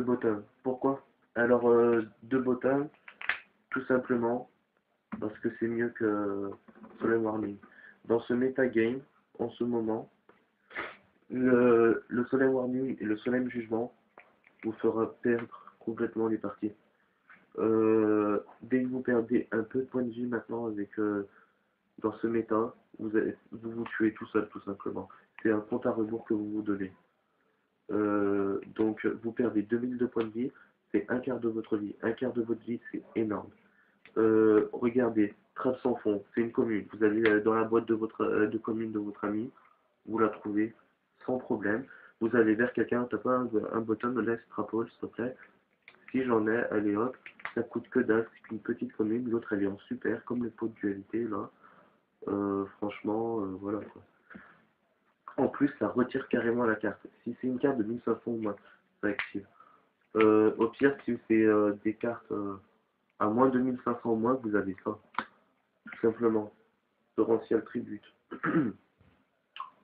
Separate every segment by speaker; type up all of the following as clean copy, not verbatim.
Speaker 1: bottom. Pourquoi? Alors, deux bottom, tout simplement, parce que c'est mieux que Solemn Warning. Dans ce metagame, en ce moment, le Solemn Warning et le Solemn Jugement vous fera perdre complètement les parties. Dès que vous perdez un peu de points de vie maintenant avec dans ce méta, vous tuez tout seul tout simplement. C'est un compte à rebours que vous vous donnez. Donc vous perdez 2000 de points de vie, c'est un quart de votre vie. Un quart de votre vie, c'est énorme. Regardez, Trappe sans fond, c'est une commune. Vous allez dans la boîte de commune de votre ami, vous la trouvez sans problème. Vous allez vers quelqu'un, t'as pas un bottom, laisse Trapole, s'il te plaît. Si j'en ai, allez hop, ça coûte que dalle, c'est une petite commune, l'autre elle est en super, comme le pot de dualité là. Franchement, voilà quoi. En plus, ça retire carrément la carte. Si c'est une carte de 1500 ou moins, ça active. Au pire, si c'est des cartes à moins de 1500 ou moins, vous avez ça. Tout simplement. Torrential Tribute.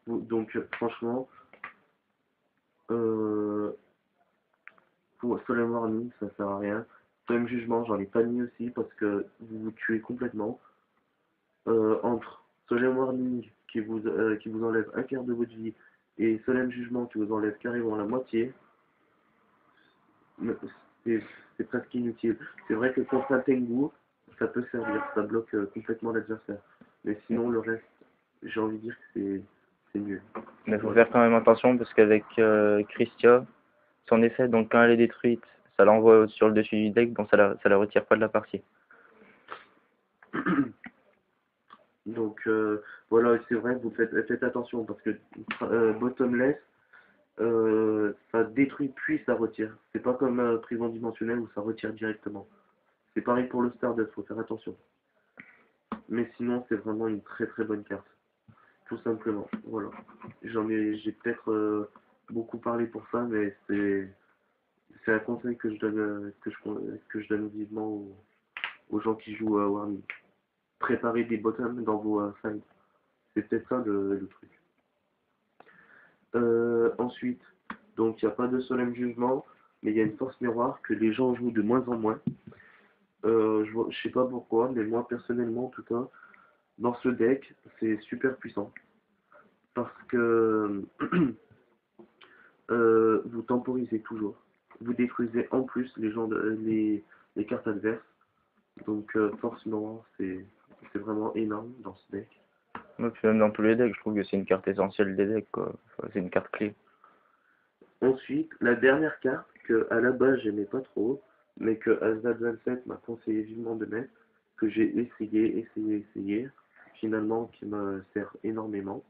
Speaker 1: Donc, franchement, pour Solemn Warning, ça sert à rien. Solemn Jugement, j'en ai pas mis aussi parce que vous vous tuez complètement. Entre Solemn Warning qui vous enlève un quart de votre vie et Solemn Jugement qui vous enlève carrément la moitié, c'est presque inutile. C'est vrai que contre un Tengu, ça peut servir, ça bloque complètement l'adversaire. Mais sinon, le reste, j'ai envie de dire que c'est mieux.
Speaker 2: Mais il faut faire quand même attention parce qu'avec Christia, son effet, donc quand elle est détruite, ça l'envoie sur le dessus du deck, donc ça la retire pas de la partie.
Speaker 1: Donc voilà, c'est vrai, vous faites attention parce que bottomless, ça détruit puis ça retire. C'est pas comme prison dimensionnelle où ça retire directement. C'est pareil pour le Stardust, faut faire attention. Mais sinon, c'est vraiment une très très bonne carte. Tout simplement, voilà. J'ai peut-être beaucoup parlé pour ça, mais c'est un conseil que je donne, que je donne vivement aux gens qui jouent à Warning. Préparez des bottoms dans vos sides. C'est peut-être ça le truc. Ensuite, donc il n'y a pas de solemn jugement, mais il y a une force miroir que les gens jouent de moins en moins. Je sais pas pourquoi, mais moi personnellement en tout cas, dans ce deck, c'est super puissant. Parce que vous temporisez toujours. Vous détruisez en plus les cartes adverses. Donc force miroir, c'est vraiment énorme dans ce deck.
Speaker 2: Ouais, puis même dans tous les decks, je trouve que c'est une carte essentielle des decks, quoi. Enfin, c'est une carte clé.
Speaker 1: Ensuite, la dernière carte que à la base j'aimais pas trop, mais que Asdad27 m'a conseillé vivement de mettre, que j'ai essayé, finalement qui me sert énormément.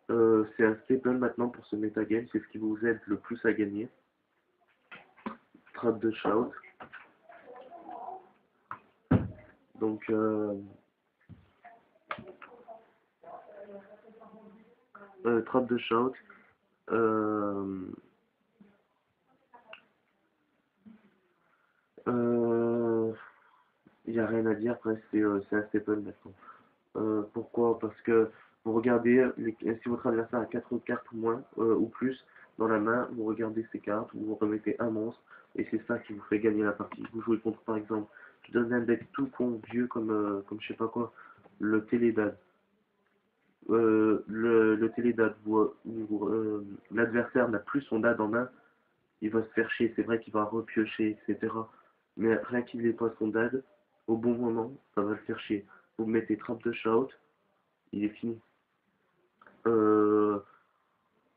Speaker 1: C'est un staple maintenant pour ce metagame, c'est ce qui vous aide le plus à gagner. Trap de shout. Donc trap de shout. Il n'y a rien à dire, après c'est un staple maintenant. Pourquoi? Parce que vous regardez, si votre adversaire a 4 cartes ou moins, ou plus, dans la main, vous regardez ces cartes, vous remettez un monstre, et c'est ça qui vous fait gagner la partie. Vous jouez contre, par exemple, je donne un deck tout con, vieux, comme je sais pas quoi, le Télédad. Le Télédad, l'adversaire n'a plus son dad en main, il va se faire chier, c'est vrai qu'il va repiocher, etc. Mais rien qu'il n'ait pas son dad, au bon moment, ça va le faire chier. Vous mettez trappe de shout, il est fini.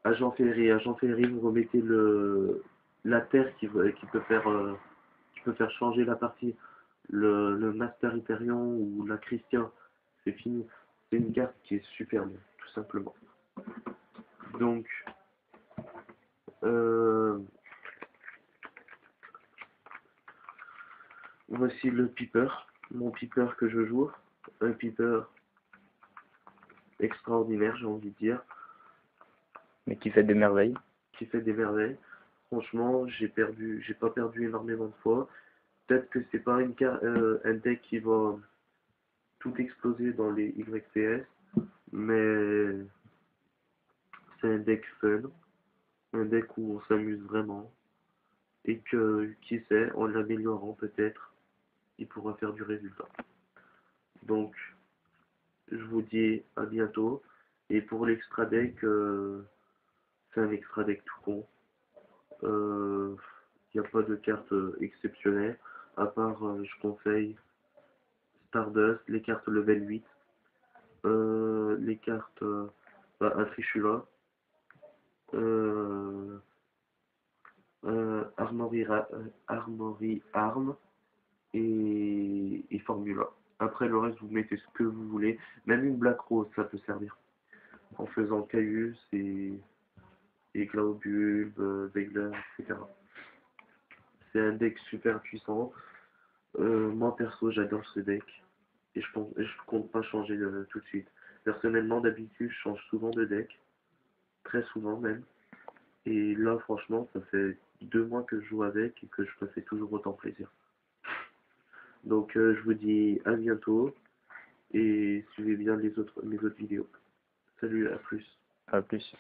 Speaker 1: Agent Ferry, vous remettez la terre qui peut faire changer la partie. Le Master Hyperion ou la Christian, c'est fini. C'est une carte qui est super bien, tout simplement. Donc, voici le Piper, mon Piper que je joue. Un Piper extraordinaire, j'ai envie de dire.
Speaker 2: Mais qui fait des merveilles.
Speaker 1: Qui fait des merveilles. Franchement, j'ai pas perdu énormément de fois. Peut-être que c'est pas un deck qui va tout exploser dans les YCS, mais c'est un deck fun, un deck où on s'amuse vraiment. et que, qui sait, en l'améliorant peut-être, il pourra faire du résultat. Donc, je vous dis à bientôt. Et pour l'extra deck, c'est un extra deck tout con. Il n'y a pas de carte exceptionnelle, à part, je conseille Stardust, les cartes level 8, les cartes Atrishula, euh, Armory Arm et Formula. Après le reste, vous mettez ce que vous voulez. Même une Black Rose, ça peut servir. En faisant Caius et Glaobulbe, Veiler, etc. C'est un deck super puissant. Moi perso, j'adore ce deck. Et je compte pas changer tout de suite. Personnellement, d'habitude, je change souvent de deck. Très souvent même. Et là, franchement, ça fait 2 mois que je joue avec et que je me fais toujours autant plaisir. Donc, je vous dis à bientôt et suivez bien mes autres vidéos. Salut, à plus.
Speaker 2: À plus.